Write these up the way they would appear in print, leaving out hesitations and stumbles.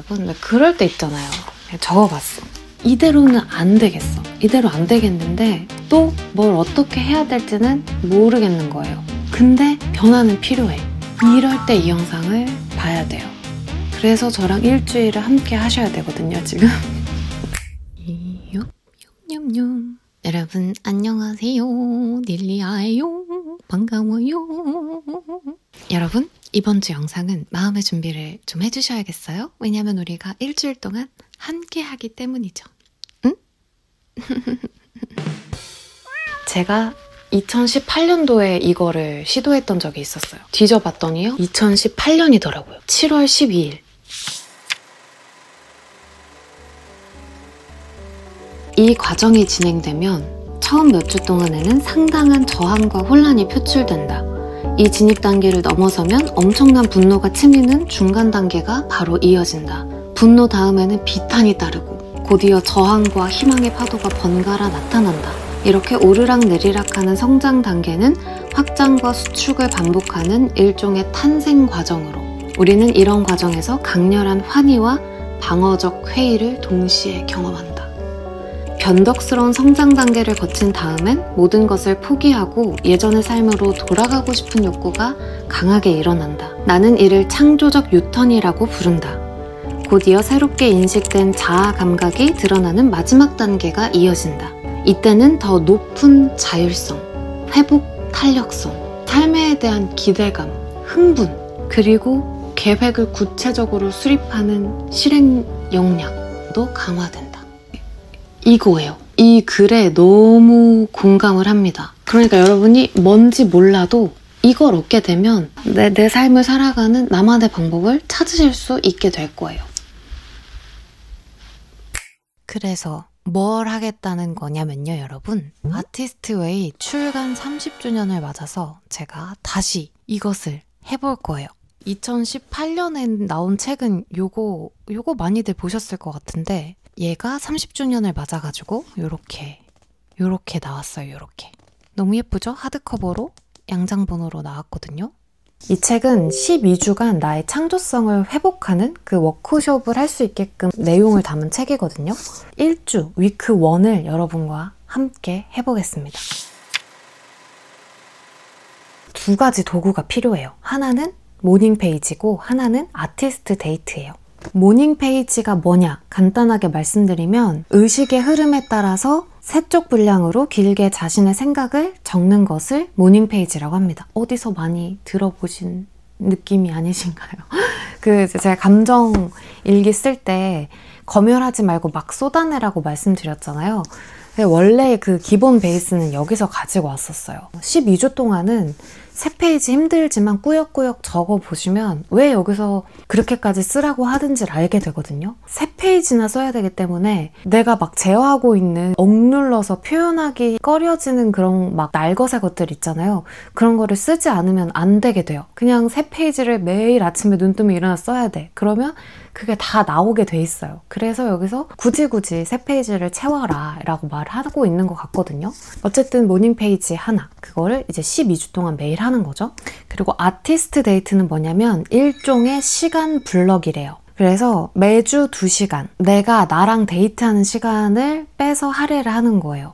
여러분? 근데 그럴 때 있잖아요. 적어봤어. 이대로는 안 되겠어. 이대로 안 되겠는데 또 뭘 어떻게 해야 될지는 모르겠는 거예요. 근데 변화는 필요해. 이럴 때 이 영상을 봐야 돼요. 그래서 저랑 일주일을 함께 하셔야 되거든요, 지금. 냠냠냠. 여러분 안녕하세요. 닐리아예요. 반가워요. 여러분 이번 주 영상은 마음의 준비를 좀 해주셔야겠어요. 왜냐면 우리가 일주일 동안 함께 하기 때문이죠. 응? 제가 2018년도에 이거를 시도했던 적이 있었어요. 뒤져봤더니요. 2018년이더라고요. 7월 12일. 이 과정이 진행되면 처음 몇 주 동안에는 상당한 저항과 혼란이 표출된다. 이 진입 단계를 넘어서면 엄청난 분노가 치미는 중간 단계가 바로 이어진다. 분노 다음에는 비탄이 따르고 곧이어 저항과 희망의 파도가 번갈아 나타난다. 이렇게 오르락내리락하는 성장 단계는 확장과 수축을 반복하는 일종의 탄생 과정으로 우리는 이런 과정에서 강렬한 환희와 방어적 회의를 동시에 경험한다. 변덕스러운 성장 단계를 거친 다음엔 모든 것을 포기하고 예전의 삶으로 돌아가고 싶은 욕구가 강하게 일어난다. 나는 이를 창조적 유턴이라고 부른다. 곧이어 새롭게 인식된 자아 감각이 드러나는 마지막 단계가 이어진다. 이때는 더 높은 자율성, 회복 탄력성, 삶에 대한 기대감, 흥분, 그리고 계획을 구체적으로 수립하는 실행 역량도 강화된다. 이거예요. 이 글에 너무 공감을 합니다. 그러니까 여러분이 뭔지 몰라도 이걸 얻게 되면 내 삶을 살아가는 나만의 방법을 찾으실 수 있게 될 거예요. 그래서 뭘 하겠다는 거냐면요, 여러분. 아티스트웨이 출간 30주년을 맞아서 제가 다시 이것을 해볼 거예요. 2018년에 나온 책은 요거 많이들 보셨을 것 같은데 얘가 30주년을 맞아가지고 요렇게 나왔어요. 요렇게. 너무 예쁘죠? 하드커버로 양장본으로 나왔거든요. 이 책은 12주간 나의 창조성을 회복하는 그 워크숍을 할 수 있게끔 내용을 담은 책이거든요. 1주, 위크 1을 여러분과 함께 해보겠습니다. 두 가지 도구가 필요해요. 하나는 모닝 페이지고 하나는 아티스트 데이트예요. 모닝 페이지가 뭐냐 간단하게 말씀드리면 의식의 흐름에 따라서 세 쪽 분량으로 길게 자신의 생각을 적는 것을 모닝 페이지라고 합니다. 어디서 많이 들어보신 느낌이 아니신가요? 제가 감정 일기 쓸 때 검열하지 말고 막 쏟아내라고 말씀드렸잖아요. 원래 그 기본 베이스는 여기서 가지고 왔었어요. 12주 동안은 세 페이지 힘들지만 꾸역꾸역 적어보시면 왜 여기서 그렇게까지 쓰라고 하든지를 알게 되거든요. 세 페이지나 써야 되기 때문에 내가 막 제어하고 있는 억눌러서 표현하기 꺼려지는 그런 막 날것의 것들 있잖아요. 그런 거를 쓰지 않으면 안 되게 돼요. 그냥 세 페이지를 매일 아침에 눈 뜨면 일어나 써야 돼. 그러면 그게 다 나오게 돼 있어요. 그래서 여기서 굳이 세 페이지를 채워라 라고 말하고 있는 것 같거든요. 어쨌든 모닝 페이지 하나, 그거를 이제 12주 동안 매일 하는 거죠. 그리고 아티스트 데이트는 뭐냐면 일종의 시간 블럭이래요. 그래서 매주 2시간 내가 나랑 데이트하는 시간을 빼서 할애를 하는 거예요.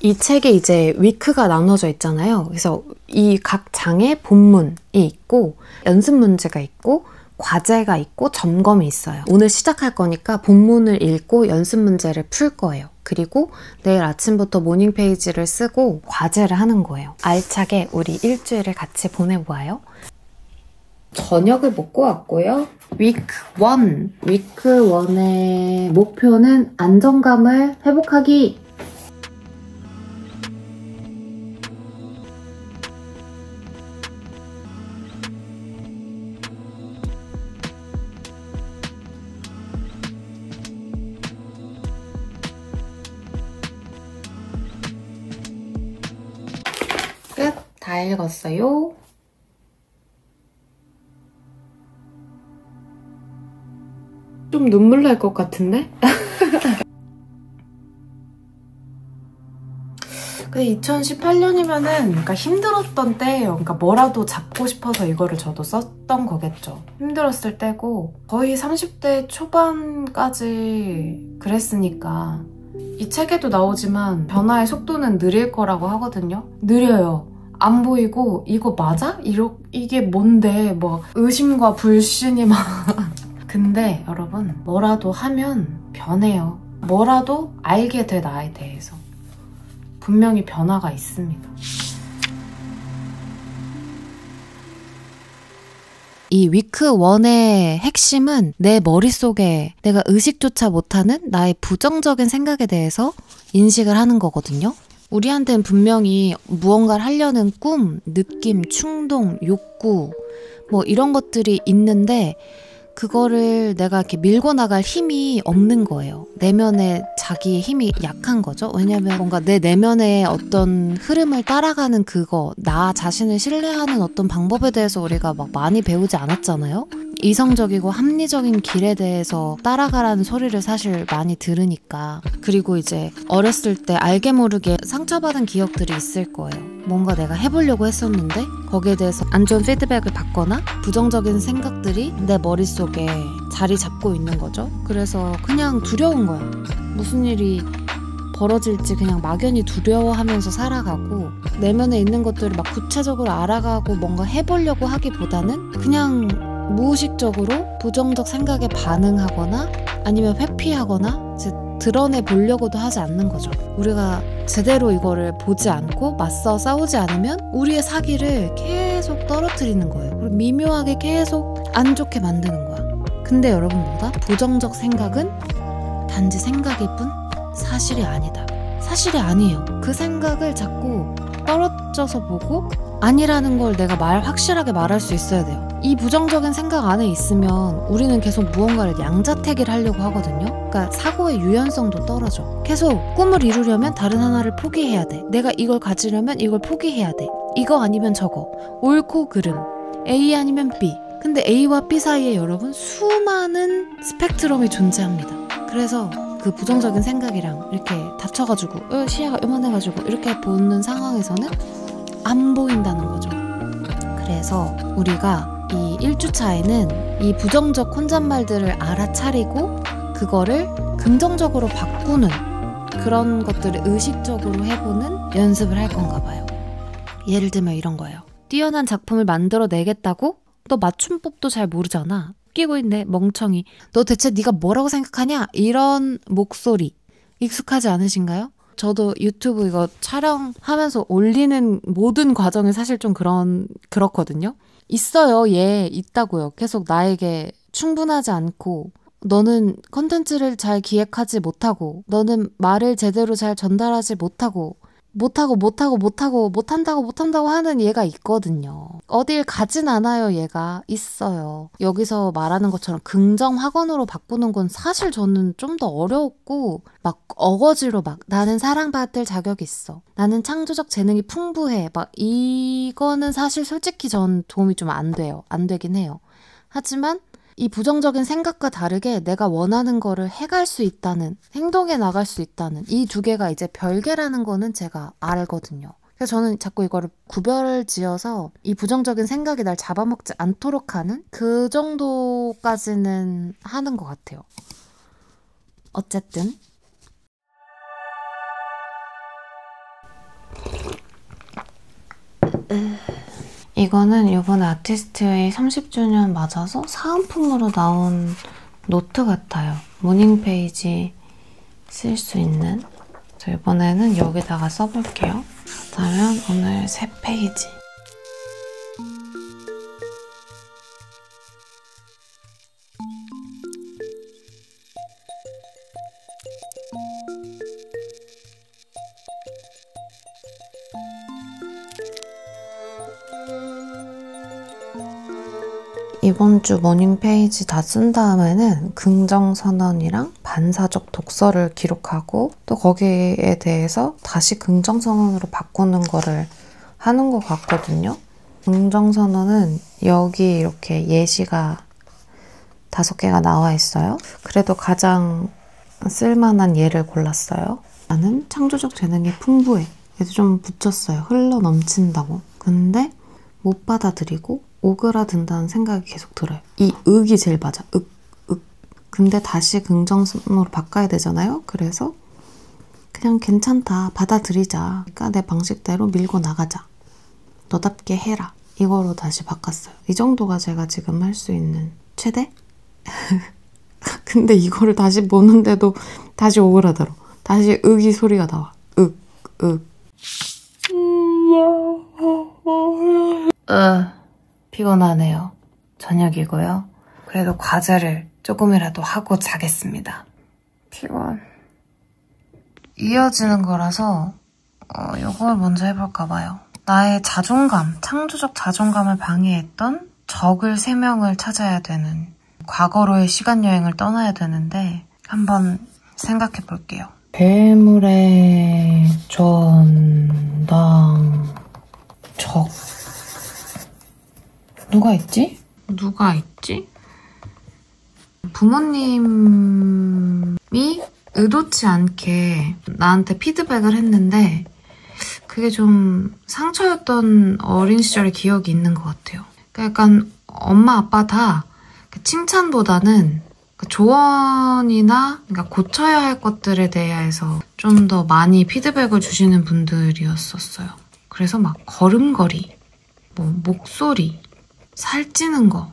이 책에 이제 위크가 나눠져 있잖아요. 그래서 이 각 장에 본문이 있고 연습 문제가 있고 과제가 있고 점검이 있어요. 오늘 시작할 거니까 본문을 읽고 연습 문제를 풀 거예요. 그리고 내일 아침부터 모닝 페이지를 쓰고 과제를 하는 거예요. 알차게 우리 일주일을 같이 보내보아요. 저녁을 먹고 왔고요. 위크 1! 위크 1의 목표는 안정감을 회복하기! 끝! 다 읽었어요. 좀 눈물 날 것 같은데? 근데 2018년이면은 그러니까 힘들었던 때예요. 그러니까 뭐라도 잡고 싶어서 이거를 저도 썼던 거겠죠. 힘들었을 때고 거의 30대 초반까지 그랬으니까 이 책에도 나오지만 변화의 속도는 느릴 거라고 하거든요. 느려요. 안 보이고 이거 맞아? 이게 뭔데? 뭐 의심과 불신이 막 근데 여러분 뭐라도 하면 변해요. 뭐라도 알게 돼 나에 대해서. 분명히 변화가 있습니다. 이 위크 1의 핵심은 내 머릿속에 내가 의식조차 못하는 나의 부정적인 생각에 대해서 인식을 하는 거거든요. 우리한테는 분명히 무언가를 하려는 꿈, 느낌, 충동, 욕구 뭐 이런 것들이 있는데 그거를 내가 이렇게 밀고 나갈 힘이 없는 거예요. 내면에 자기의 힘이 약한 거죠. 왜냐면 뭔가 내 내면의 어떤 흐름을 따라가는 그거, 나 자신을 신뢰하는 어떤 방법에 대해서 우리가 막 많이 배우지 않았잖아요. 이성적이고 합리적인 길에 대해서 따라가라는 소리를 사실 많이 들으니까. 그리고 이제 어렸을 때 알게 모르게 상처받은 기억들이 있을 거예요. 뭔가 내가 해보려고 했었는데 거기에 대해서 안 좋은 피드백을 받거나 부정적인 생각들이 내 머릿속에 자리 잡고 있는 거죠. 그래서 그냥 두려운 거야. 무슨 일이 벌어질지 그냥 막연히 두려워하면서 살아가고 내면에 있는 것들을 막 구체적으로 알아가고 뭔가 해보려고 하기보다는 그냥 무의식적으로 부정적 생각에 반응하거나 아니면 회피하거나 이제 드러내 보려고도 하지 않는 거죠. 우리가 제대로 이거를 보지 않고 맞서 싸우지 않으면 우리의 사기를 계속 떨어뜨리는 거예요. 그리고 미묘하게 계속 안 좋게 만드는 거야. 근데 여러분 뭐다? 부정적 생각은 단지 생각일 뿐 사실이 아니다. 사실이 아니에요. 그 생각을 자꾸 떨어져서 보고 아니라는 걸 내가 확실하게 말할 수 있어야 돼요. 이 부정적인 생각 안에 있으면 우리는 계속 무언가를 양자택일 하려고 하거든요. 그러니까 사고의 유연성도 떨어져. 계속 꿈을 이루려면 다른 하나를 포기해야 돼. 내가 이걸 가지려면 이걸 포기해야 돼. 이거 아니면 저거. 옳고 그름. A 아니면 B. 근데 A와 B 사이에 여러분 수많은 스펙트럼이 존재합니다. 그래서 그 부정적인 생각이랑 이렇게 다쳐가지고 시야가 요만해가지고 이렇게 보는 상황에서는 안 보인다는 거죠. 그래서 우리가 이 1주차에는 이 부정적 혼잣말들을 알아차리고 그거를 긍정적으로 바꾸는 그런 것들을 의식적으로 해보는 연습을 할 건가 봐요. 예를 들면 이런 거예요. 뛰어난 작품을 만들어내겠다고? 너 맞춤법도 잘 모르잖아. 끼고 있네 멍청이. 너 대체 네가 뭐라고 생각하냐? 이런 목소리 익숙하지 않으신가요? 저도 유튜브 이거 촬영하면서 올리는 모든 과정이 사실 좀 그렇거든요. 있어요. 있다고요. 계속 나에게 충분하지 않고 너는 컨텐츠를 잘 기획하지 못하고 너는 말을 제대로 잘 전달하지 못한다고 하는 얘가 있거든요. 어딜 가진 않아요. 얘가 있어요. 여기서 말하는 것처럼 긍정 확언으로 바꾸는 건 사실 저는 좀 더 어려웠고 막 어거지로 막 나는 사랑받을 자격이 있어. 나는 창조적 재능이 풍부해. 막 이거는 사실 솔직히 전 도움이 좀 안 돼요. 안 되긴 해요. 하지만 이 부정적인 생각과 다르게 내가 원하는 거를 해갈 수 있다는, 행동에 나갈 수 있다는 이 두 개가 이제 별개라는 거는 제가 알거든요. 그래서 저는 자꾸 이거를 구별을 지어서 이 부정적인 생각이 날 잡아먹지 않도록 하는 그 정도까지는 하는 것 같아요. 어쨌든 이거는 이번에 아티스트의 30주년 맞아서 사은품으로 나온 노트 같아요. 모닝 페이지 쓸 수 있는. 저 이번에는 여기다가 써볼게요. 그렇다면 오늘 3페이지. 이번 주 모닝 페이지 다 쓴 다음에는 긍정선언이랑 반사적 독서를 기록하고 또 거기에 대해서 다시 긍정선언으로 바꾸는 거를 하는 것 같거든요. 긍정선언은 여기 이렇게 예시가 5개가 나와 있어요. 그래도 가장 쓸만한 예를 골랐어요. 나는 창조적 재능이 풍부해. 그래서 좀 붙였어요. 흘러 넘친다고. 근데 못 받아들이고 오그라든다는 생각이 계속 들어요. 이 윽이 제일 맞아. 윽. 근데 다시 긍정으로 바꿔야 되잖아요. 그래서 그냥 괜찮다. 받아들이자. 그러니까 내 방식대로 밀고 나가자. 너답게 해라. 이거로 다시 바꿨어요. 이 정도가 제가 지금 할 수 있는 최대? 근데 이거를 다시 보는데도 다시 오그라들어. 다시 윽이 소리가 나와. 윽. 피곤하네요. 저녁이고요. 그래도 과제를 조금이라도 하고 자겠습니다. 피곤. 이어지는 거라서 이걸 먼저 해볼까 봐요. 나의 자존감, 창조적 자존감을 방해했던 적을 3명을 찾아야 되는, 과거로의 시간여행을 떠나야 되는데 한번 생각해 볼게요. 괴물의 전당 적. 누가 있지? 부모님이 의도치 않게 나한테 피드백을 했는데 그게 좀 상처였던 어린 시절의 기억이 있는 것 같아요. 그러니까 약간 엄마 아빠 다 칭찬보다는 조언이나 그러니까 고쳐야 할 것들에 대해서 좀 더 많이 피드백을 주시는 분들이었었어요. 그래서 막 걸음걸이, 뭐 목소리, 살찌는 거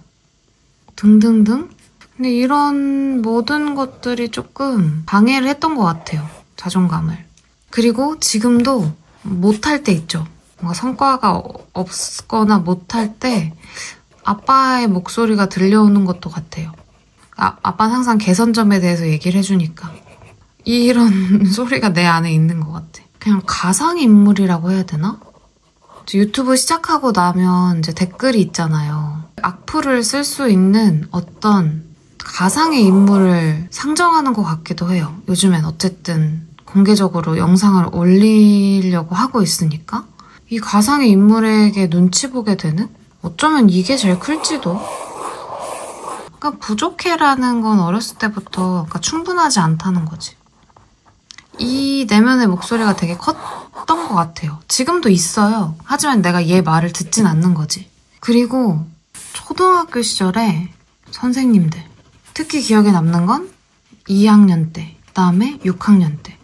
등등등. 근데 이런 모든 것들이 조금 방해를 했던 것 같아요. 자존감을. 그리고 지금도 못할 때 있죠. 뭔가 성과가 없거나 못할 때 아빠의 목소리가 들려오는 것도 같아요. 아빠는 항상 개선점에 대해서 얘기를 해주니까 이런 소리가 내 안에 있는 것 같아. 그냥 가상인물이라고 해야 되나? 유튜브 시작하고 나면 이제 댓글이 있잖아요. 악플을 쓸 수 있는 어떤 가상의 인물을 상정하는 것 같기도 해요. 요즘엔 어쨌든 공개적으로 영상을 올리려고 하고 있으니까 이 가상의 인물에게 눈치 보게 되는? 어쩌면 이게 제일 클지도? 그러니까 부족해라는 건 어렸을 때부터 그러니까 충분하지 않다는 거지. 이 내면의 목소리가 되게 컸던 것 같아요. 지금도 있어요. 하지만 내가 얘 말을 듣진 않는 거지. 그리고 초등학교 시절에 선생님들, 특히 기억에 남는 건 2학년 때, 그다음에 6학년 때.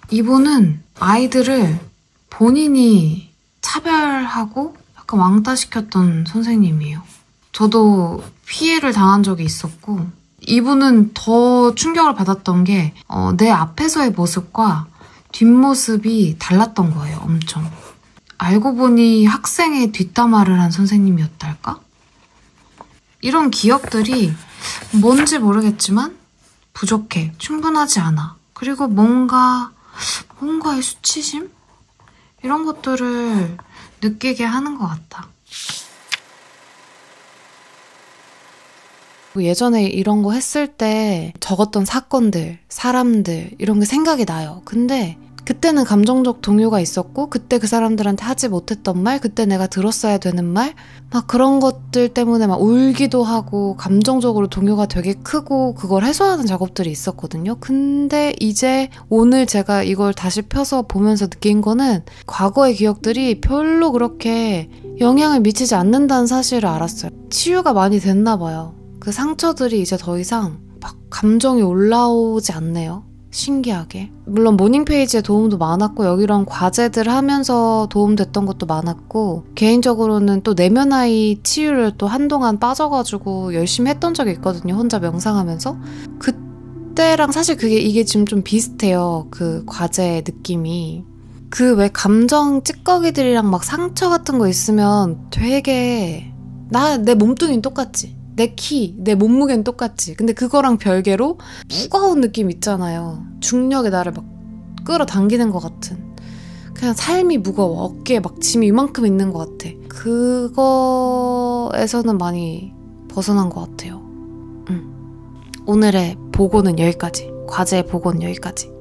이분은 아이들을 본인이 차별하고 약간 왕따시켰던 선생님이에요. 저도 피해를 당한 적이 있었고 이분은 더 충격을 받았던 게 내 앞에서의 모습과 뒷모습이 달랐던 거예요. 엄청. 알고 보니 학생의 뒷담화를 한 선생님이었달까? 이런 기억들이 뭔지 모르겠지만 부족해, 충분하지 않아. 그리고 뭔가의 수치심? 이런 것들을 느끼게 하는 것 같아. 예전에 이런 거 했을 때 적었던 사건들, 사람들 이런 게 생각이 나요. 근데 그때는 감정적 동요가 있었고 그때 그 사람들한테 하지 못했던 말, 그때 내가 들었어야 되는 말, 막 그런 것들 때문에 막 울기도 하고 감정적으로 동요가 되게 크고 그걸 해소하는 작업들이 있었거든요. 근데 이제 오늘 제가 이걸 다시 펴서 보면서 느낀 거는 과거의 기억들이 별로 그렇게 영향을 미치지 않는다는 사실을 알았어요. 치유가 많이 됐나 봐요. 그 상처들이 이제 더 이상 막 감정이 올라오지 않네요. 신기하게. 물론 모닝페이지에 도움도 많았고 여기런 과제들 하면서 도움됐던 것도 많았고 개인적으로는 또 내면아이 치유를 또 한동안 빠져가지고 열심히 했던 적이 있거든요. 혼자 명상하면서. 그때랑 사실 이게 지금 좀 비슷해요. 그 과제의 느낌이. 그 왜 감정 찌꺼기들이랑 막 상처 같은 거 있으면 되게 내 몸뚱이는 똑같지. 내 키, 내 몸무게는 똑같지. 근데 그거랑 별개로 무거운 느낌 있잖아요. 중력이 나를 막 끌어당기는 것 같은. 그냥 삶이 무거워. 어깨에 막 짐이 이만큼 있는 것 같아. 그거에서는 많이 벗어난 것 같아요. 오늘의 보고는 여기까지. 과제의 보고는 여기까지.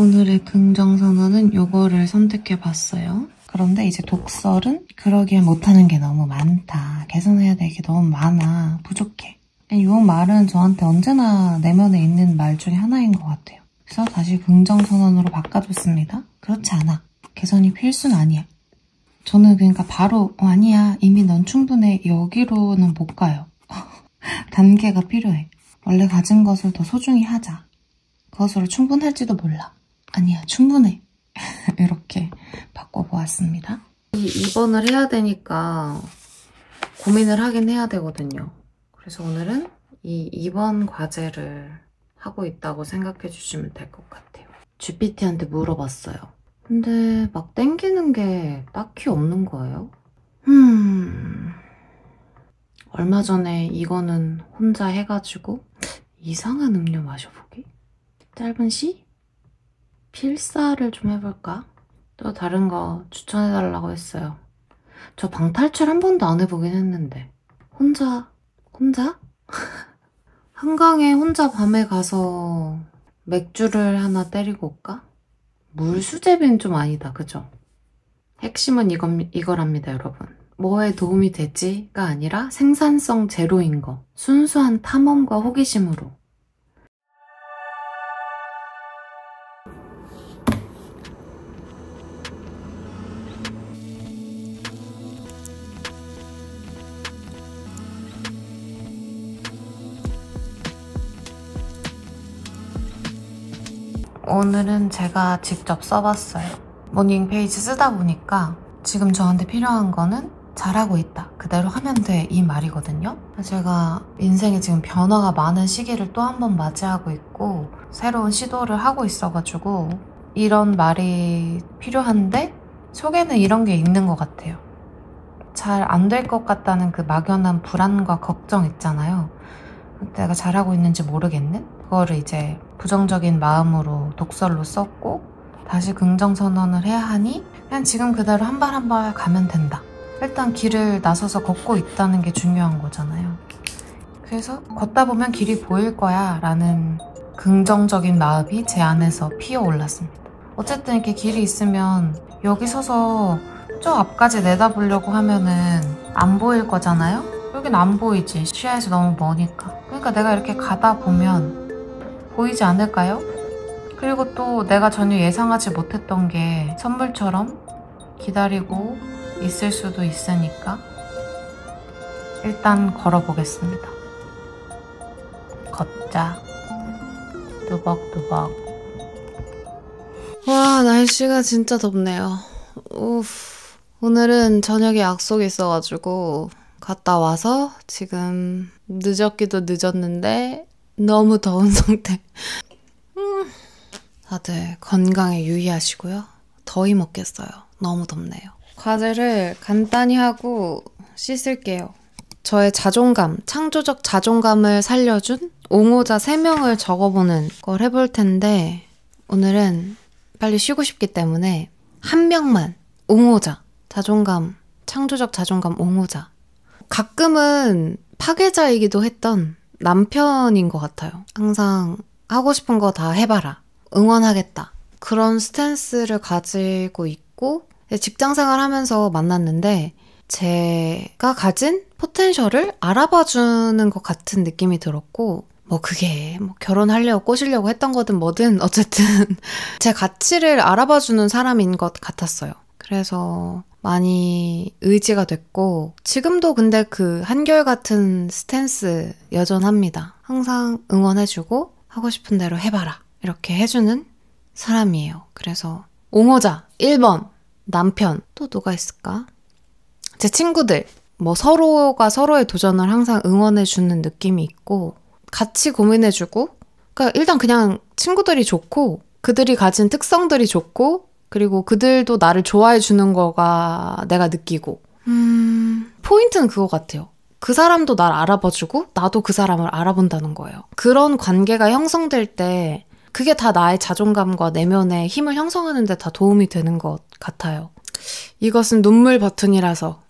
오늘의 긍정선언은 요거를 선택해봤어요. 그런데 이제 독설은 그러기엔 못하는 게 너무 많다. 개선해야 될 게 너무 많아. 부족해. 이 말은 저한테 언제나 내면에 있는 말 중에 하나인 것 같아요. 그래서 다시 긍정선언으로 바꿔줬습니다. 그렇지 않아. 개선이 필수는 아니야. 저는 그러니까 바로 아니야. 이미 넌 충분해. 여기로는 못 가요. 단계가 필요해. 원래 가진 것을 더 소중히 하자. 그것으로 충분할지도 몰라. 아니야. 충분해. 이렇게 바꿔보았습니다. 이 입원을 해야 되니까 고민을 하긴 해야 되거든요. 그래서 오늘은 이 입원 과제를 하고 있다고 생각해 주시면 될 것 같아요. GPT한테 물어봤어요. 근데 막 땡기는 게 딱히 없는 거예요. 얼마 전에 이거는 혼자 해가지고 이상한 음료 마셔보기? 짧은 시? 필사를 좀 해볼까? 또 다른 거 추천해달라고 했어요. 저 방탈출 한 번도 안 해보긴 했는데 혼자? 한강에 혼자 밤에 가서 맥주를 하나 때리고 올까? 물수제비는 좀 아니다, 그죠? 핵심은 이거랍니다, 여러분. 뭐에 도움이 되지가 아니라 생산성 제로인 거. 순수한 탐험과 호기심으로. 오늘은 제가 직접 써봤어요. 모닝 페이지 쓰다 보니까 지금 저한테 필요한 거는 잘하고 있다. 그대로 하면 돼. 이 말이거든요. 제가 인생에 지금 변화가 많은 시기를 또 한 번 맞이하고 있고 새로운 시도를 하고 있어가지고 이런 말이 필요한데 속에는 이런 게 있는 것 같아요. 잘 안 될 것 같다는 그 막연한 불안과 걱정 있잖아요. 내가 잘하고 있는지 모르겠는? 그거를 이제 부정적인 마음으로 독설로 썼고 다시 긍정선언을 해야 하니 그냥 지금 그대로 한 발 한 발 가면 된다. 일단 길을 나서서 걷고 있다는 게 중요한 거잖아요. 그래서 걷다 보면 길이 보일 거야 라는 긍정적인 마음이 제 안에서 피어올랐습니다. 어쨌든 이렇게 길이 있으면 여기 서서 저 앞까지 내다보려고 하면은 안 보일 거잖아요? 여긴 안 보이지. 시야에서 너무 머니까. 그러니까 내가 이렇게 가다 보면 보이지 않을까요? 그리고 또 내가 전혀 예상하지 못했던 게 선물처럼 기다리고 있을 수도 있으니까 일단 걸어보겠습니다. 걷자. 뚜벅뚜벅. 와, 날씨가 진짜 덥네요. 오늘은 저녁에 약속이 있어가지고 갔다 와서 지금 늦었기도 늦었는데 너무 더운 상태. 다들 건강에 유의하시고요. 더위 먹겠어요. 너무 덥네요. 과제를 간단히 하고 씻을게요. 저의 자존감, 창조적 자존감을 살려준 옹호자 3명을 적어보는 걸 해볼 텐데 오늘은 빨리 쉬고 싶기 때문에 한 명만 옹호자, 자존감, 창조적 자존감 옹호자. 가끔은 파괴자이기도 했던 남편인 것 같아요. 항상 하고 싶은 거 다 해봐라. 응원하겠다. 그런 스탠스를 가지고 있고 직장생활 하면서 만났는데 제가 가진 포텐셜을 알아봐주는 것 같은 느낌이 들었고 그게 결혼하려고 꼬시려고 했던 거든 뭐든 어쨌든 제 가치를 알아봐주는 사람인 것 같았어요. 그래서 많이 의지가 됐고 지금도 근데 그 한결같은 스탠스 여전합니다. 항상 응원해주고 하고 싶은 대로 해봐라 이렇게 해주는 사람이에요. 그래서 옹호자 1번 남편. 또 누가 있을까? 제 친구들. 서로가 서로의 도전을 항상 응원해주는 느낌이 있고 같이 고민해주고 그러니까 일단 그냥 친구들이 좋고 그들이 가진 특성들이 좋고 그리고 그들도 나를 좋아해주는 거가 내가 느끼고 포인트는 그거 같아요. 그 사람도 날 알아봐주고 나도 그 사람을 알아본다는 거예요. 그런 관계가 형성될 때 그게 다 나의 자존감과 내면의 힘을 형성하는 데 다 도움이 되는 것 같아요. 이것은 눈물 버튼이라서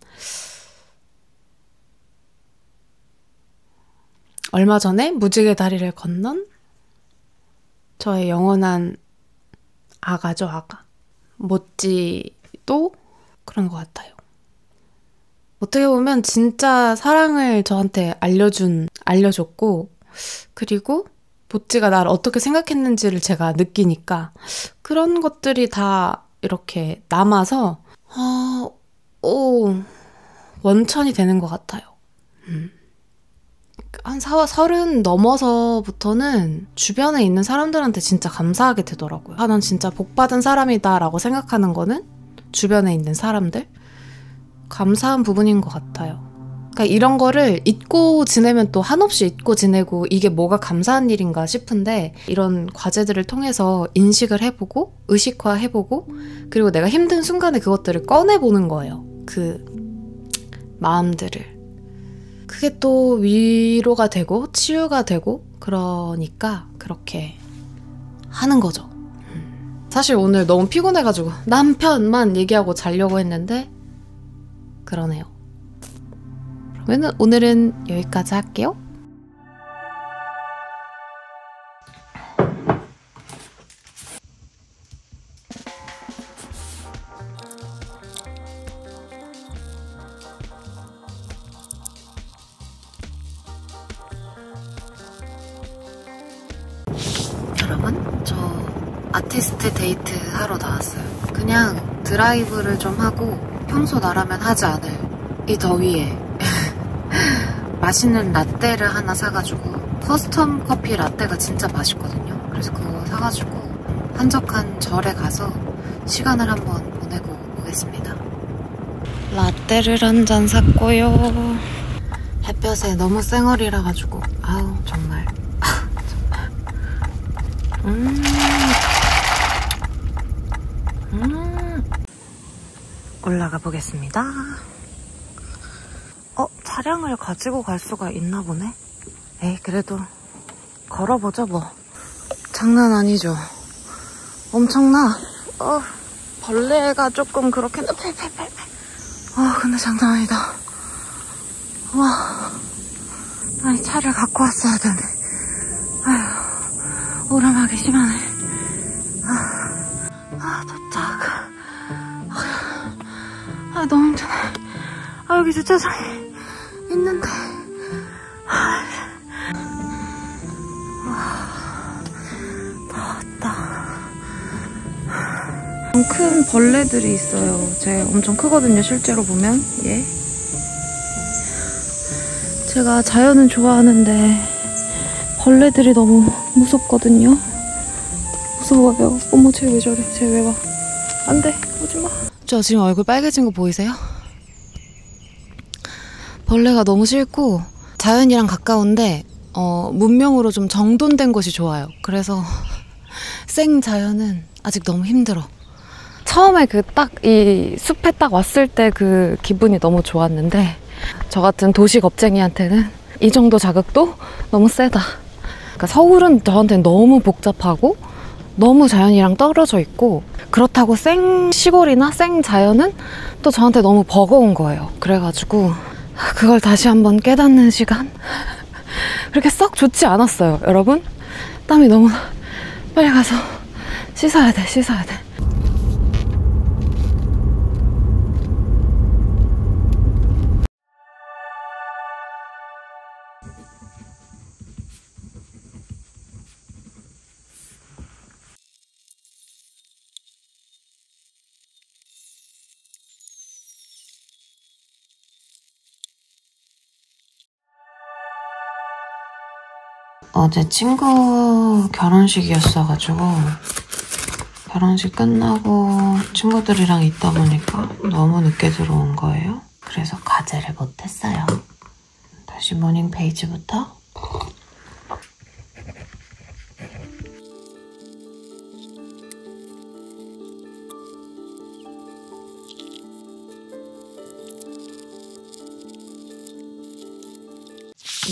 얼마 전에 무지개 다리를 건넌 저의 영원한 아가죠, 아가. 모찌도 그런 것 같아요. 어떻게 보면 진짜 사랑을 저한테 알려줬고, 그리고 모찌가 나를 어떻게 생각했는지를 제가 느끼니까 그런 것들이 다 이렇게 남아서 원천이 되는 것 같아요. 한 30 넘어서부터는 주변에 있는 사람들한테 진짜 감사하게 되더라고요. 난 진짜 복받은 사람이다 라고 생각하는 거는 주변에 있는 사람들? 감사한 부분인 것 같아요. 그러니까 이런 거를 잊고 지내면 또 한없이 잊고 지내고 이게 뭐가 감사한 일인가 싶은데 이런 과제들을 통해서 인식을 해보고 의식화해보고 그리고 내가 힘든 순간에 그것들을 꺼내보는 거예요. 그 마음들을. 그게 또 위로가 되고 치유가 되고 그러니까 그렇게 하는 거죠. 사실 오늘 너무 피곤해가지고 남편만 얘기하고 자려고 했는데 그러네요. 그러면 오늘은 여기까지 할게요. 여러분, 저 아티스트 데이트 하러 나왔어요. 그냥 드라이브를 좀 하고 평소 나라면 하지 않을 이 더위에 맛있는 라떼를 하나 사가지고 커스텀 커피 라떼가 진짜 맛있거든요. 그래서 그거 사가지고 한적한 절에 가서 시간을 한번 보내고 오겠습니다. 라떼를 한 잔 샀고요. 햇볕에 너무 쌩얼이라 가지고 아우 정말 올라가 보겠습니다. 차량을 가지고 갈 수가 있나 보네? 에이, 그래도 걸어보죠 뭐. 장난 아니죠? 엄청나. 벌레가 조금 그렇게 근데 장난 아니다. 와, 아니 차를 갖고 왔어야 되네. 아휴, 오르막이 심하네. 도착. 너무 힘드네. 여기 주차장이 있는데. 더웠다. 큰 벌레들이 있어요. 쟤 엄청 크거든요, 실제로 보면. 얘. 제가 자연은 좋아하는데 벌레들이 너무 무섭거든요. 무서워요. 어머, 쟤 왜 저래? 쟤 왜 와? 안 돼, 오지 마. 저 지금 얼굴 빨개진 거 보이세요? 벌레가 너무 싫고 자연이랑 가까운데 문명으로 좀 정돈된 곳이 좋아요. 그래서 생자연은 아직 너무 힘들어. 처음에 그 딱 이 숲에 딱 왔을 때 그 기분이 너무 좋았는데 저 같은 도시 겁쟁이한테는 이 정도 자극도 너무 세다. 그러니까 서울은 저한테는 너무 복잡하고 너무 자연이랑 떨어져 있고 그렇다고 생 시골이나 생 자연은 또 저한테 너무 버거운 거예요. 그래가지고 그걸 다시 한번 깨닫는 시간? 그렇게 썩 좋지 않았어요, 여러분. 땀이 너무 빨리 가서 씻어야 돼. 어제 친구 결혼식이었어가지고 결혼식 끝나고 친구들이랑 있다 보니까 너무 늦게 들어온 거예요. 그래서 과제를 못했어요. 다시 모닝 페이지부터.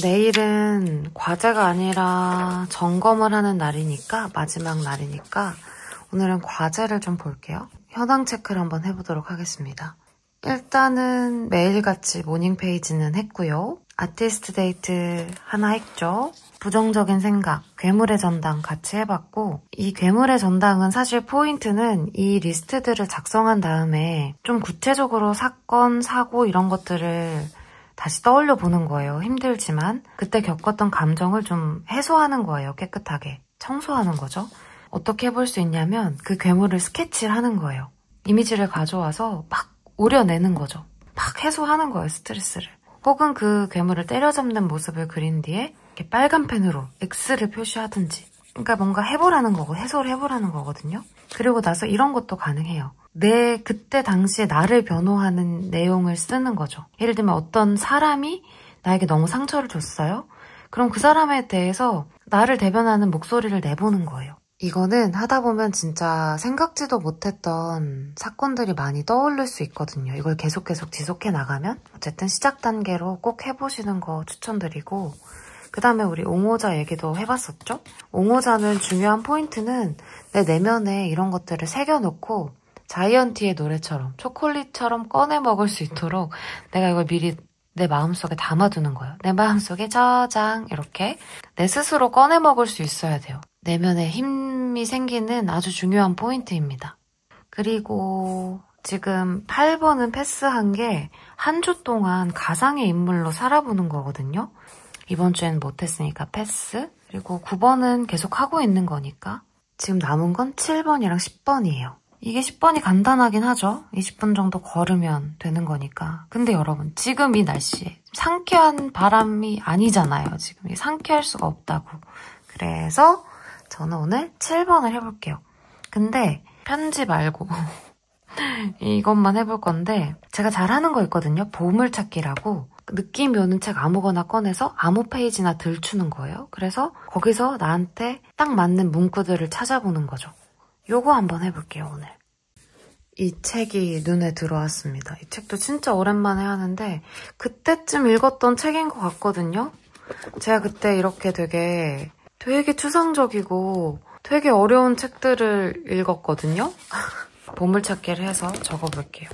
내일은 과제가 아니라 점검을 하는 날이니까, 마지막 날이니까 오늘은 과제를 좀 볼게요. 현황 체크를 한번 해보도록 하겠습니다. 일단은 매일같이 모닝 페이지는 했고요. 아티스트 데이트 하나 했죠. 부정적인 생각, 괴물의 전당 같이 해봤고, 이 괴물의 전당은 사실 포인트는 이 리스트들을 작성한 다음에 좀 구체적으로 사건, 사고 이런 것들을 다시 떠올려 보는 거예요. 힘들지만 그때 겪었던 감정을 좀 해소하는 거예요. 깨끗하게 청소하는 거죠. 어떻게 해볼 수 있냐면 그 괴물을 스케치를 하는 거예요. 이미지를 가져와서 막 오려내는 거죠. 막 해소하는 거예요. 스트레스를. 혹은 그 괴물을 때려잡는 모습을 그린 뒤에 이렇게 빨간 펜으로 X를 표시하든지, 그러니까 뭔가 해보라는 거고 해소를 해보라는 거거든요. 그리고 나서 이런 것도 가능해요. 내 그때 당시에 나를 변호하는 내용을 쓰는 거죠. 예를 들면 어떤 사람이 나에게 너무 상처를 줬어요. 그럼 그 사람에 대해서 나를 대변하는 목소리를 내보는 거예요. 이거는 하다 보면 진짜 생각지도 못했던 사건들이 많이 떠오를 수 있거든요. 이걸 계속 지속해 나가면 어쨌든 시작 단계로 꼭 해보시는 거 추천드리고, 그 다음에 우리 옹호자 얘기도 해봤었죠? 옹호자는 중요한 포인트는 내 내면에 이런 것들을 새겨놓고 자이언티의 노래처럼 초콜릿처럼 꺼내 먹을 수 있도록 내가 이걸 미리 내 마음속에 담아두는 거예요. 내 마음속에 저장, 이렇게 내 스스로 꺼내 먹을 수 있어야 돼요. 내면에 힘이 생기는 아주 중요한 포인트입니다. 그리고 지금 8번은 패스한 게 한 주 동안 가상의 인물로 살아보는 거거든요. 이번 주에는 못했으니까 패스. 그리고 9번은 계속 하고 있는 거니까 지금 남은 건 7번이랑 10번이에요. 이게 10번이 간단하긴 하죠. 20분 정도 걸으면 되는 거니까. 근데 여러분, 지금 이 날씨에 상쾌한 바람이 아니잖아요. 지금 상쾌할 수가 없다고. 그래서 저는 오늘 7번을 해볼게요. 근데 편지 말고 이것만 해볼 건데, 제가 잘하는 거 있거든요. 보물찾기라고. 느낌이 오는 책 아무거나 꺼내서 아무 페이지나 들추는 거예요. 그래서 거기서 나한테 딱 맞는 문구들을 찾아보는 거죠. 요거 한번 해볼게요, 오늘. 이 책이 눈에 들어왔습니다. 이 책도 진짜 오랜만에 하는데 그때쯤 읽었던 책인 것 같거든요. 제가 그때 이렇게 되게 추상적이고 되게 어려운 책들을 읽었거든요. 보물찾기를 해서 적어볼게요.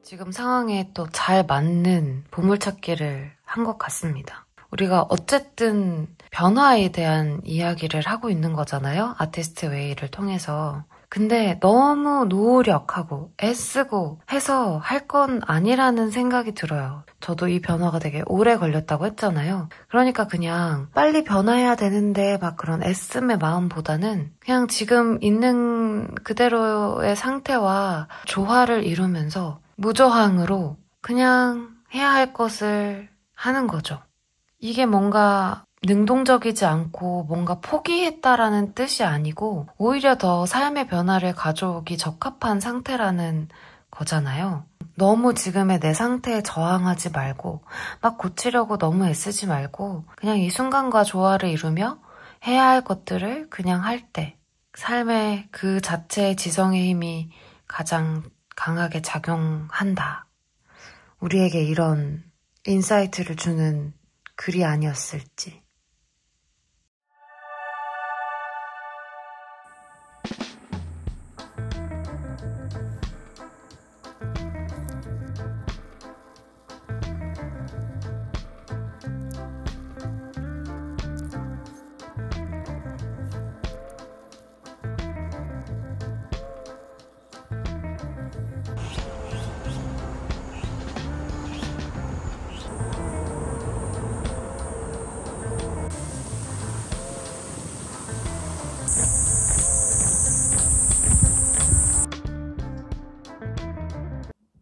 지금 상황에 또 잘 맞는 보물찾기를 한 것 같습니다. 우리가 어쨌든 변화에 대한 이야기를 하고 있는 거잖아요. 아티스트 웨이를 통해서. 근데 너무 노력하고 애쓰고 해서 할 건 아니라는 생각이 들어요. 저도 이 변화가 되게 오래 걸렸다고 했잖아요. 그러니까 그냥 빨리 변화해야 되는데 막 그런 애씀의 마음보다는 그냥 지금 있는 그대로의 상태와 조화를 이루면서 무저항으로 그냥 해야 할 것을 하는 거죠. 이게 뭔가 능동적이지 않고 뭔가 포기했다라는 뜻이 아니고 오히려 더 삶의 변화를 가져오기 적합한 상태라는 거잖아요. 너무 지금의 내 상태에 저항하지 말고 막 고치려고 너무 애쓰지 말고 그냥 이 순간과 조화를 이루며 해야 할 것들을 그냥 할 때 삶의 그 자체의 지성의 힘이 가장 강하게 작용한다. 우리에게 이런 인사이트를 주는 글이 아니었을지.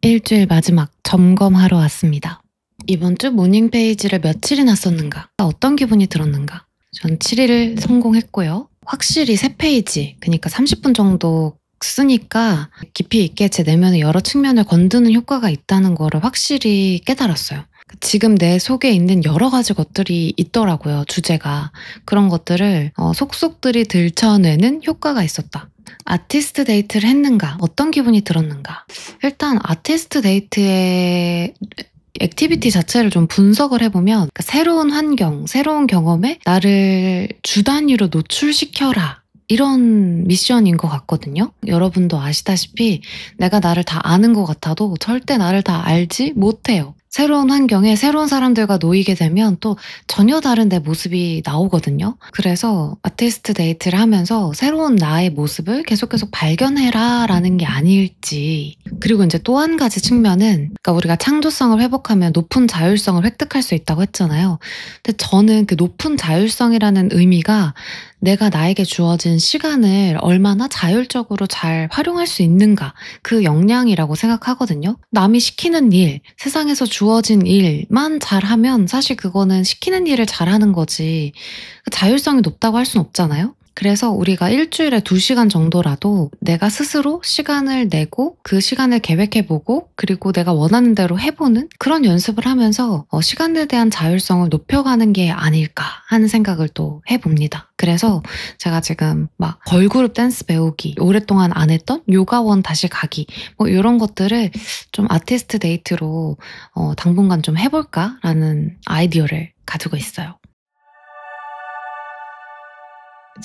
일주일 마지막 점검하러 왔습니다. 이번 주 모닝 페이지를 며칠이나 썼는가? 어떤 기분이 들었는가? 전 7일 성공했고요. 확실히 3페이지, 그러니까 30분 정도 쓰니까 깊이 있게 제 내면의 여러 측면을 건드는 효과가 있다는 거를 확실히 깨달았어요. 지금 내 속에 있는 여러 가지 것들이 있더라고요, 주제가. 그런 것들을 속속들이 들춰내는 효과가 있었다. 아티스트 데이트를 했는가? 어떤 기분이 들었는가? 일단 아티스트 데이트의 액티비티 자체를 좀 분석을 해보면 그러니까 새로운 환경, 새로운 경험에 나를 주 단위로 노출시켜라. 이런 미션인 것 같거든요. 여러분도 아시다시피 내가 나를 다 아는 것 같아도 절대 나를 다 알지 못해요. 새로운 환경에 새로운 사람들과 놓이게 되면 또 전혀 다른 내 모습이 나오거든요. 그래서 아티스트 데이트를 하면서 새로운 나의 모습을 계속 발견해라 라는 게 아닐지. 그리고 이제 또 한 가지 측면은 그러니까 우리가 창조성을 회복하면 높은 자율성을 획득할 수 있다고 했잖아요. 근데 저는 그 높은 자율성이라는 의미가 내가 나에게 주어진 시간을 얼마나 자율적으로 잘 활용할 수 있는가, 그 역량이라고 생각하거든요. 남이 시키는 일, 세상에서 주어진 일만 잘하면 사실 그거는 시키는 일을 잘하는 거지 자율성이 높다고 할 수는 없잖아요. 그래서 우리가 일주일에 2시간 정도라도 내가 스스로 시간을 내고 그 시간을 계획해보고 그리고 내가 원하는 대로 해보는 그런 연습을 하면서 시간에 대한 자율성을 높여가는 게 아닐까 하는 생각을 또 해봅니다. 그래서 제가 지금 막 걸그룹 댄스 배우기, 오랫동안 안 했던 요가원 다시 가기 뭐 이런 것들을 좀 아티스트 데이트로 당분간 좀 해볼까라는 아이디어를 가지고 있어요.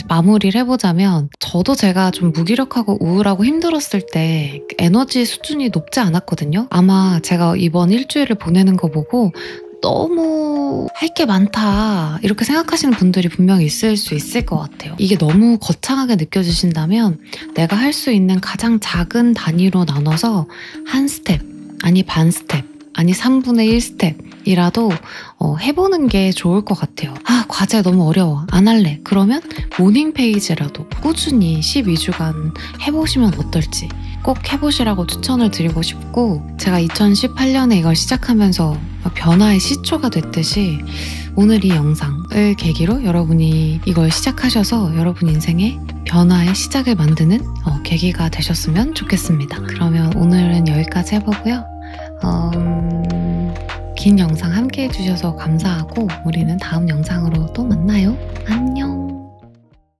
마무리를 해보자면 저도 제가 좀 무기력하고 우울하고 힘들었을 때 에너지 수준이 높지 않았거든요. 아마 제가 이번 일주일을 보내는 거 보고 너무 할 게 많다 이렇게 생각하시는 분들이 분명히 있을 수 있을 것 같아요. 이게 너무 거창하게 느껴지신다면 내가 할 수 있는 가장 작은 단위로 나눠서 한 스텝, 아니 반 스텝, 아니 3분의 1 스텝이라도 해보는 게 좋을 것 같아요. 과제 너무 어려워. 안 할래. 그러면 모닝 페이지라도 꾸준히 12주간 해보시면 어떨지 꼭 해보시라고 추천을 드리고 싶고 제가 2018년에 이걸 시작하면서 변화의 시초가 됐듯이 오늘 이 영상을 계기로 여러분이 이걸 시작하셔서 여러분 인생의 변화의 시작을 만드는 계기가 되셨으면 좋겠습니다. 그러면 오늘은 여기까지 해보고요. 긴 영상 함께 해주셔서 감사하고 우리는 다음 영상으로 또 만나요. 안녕.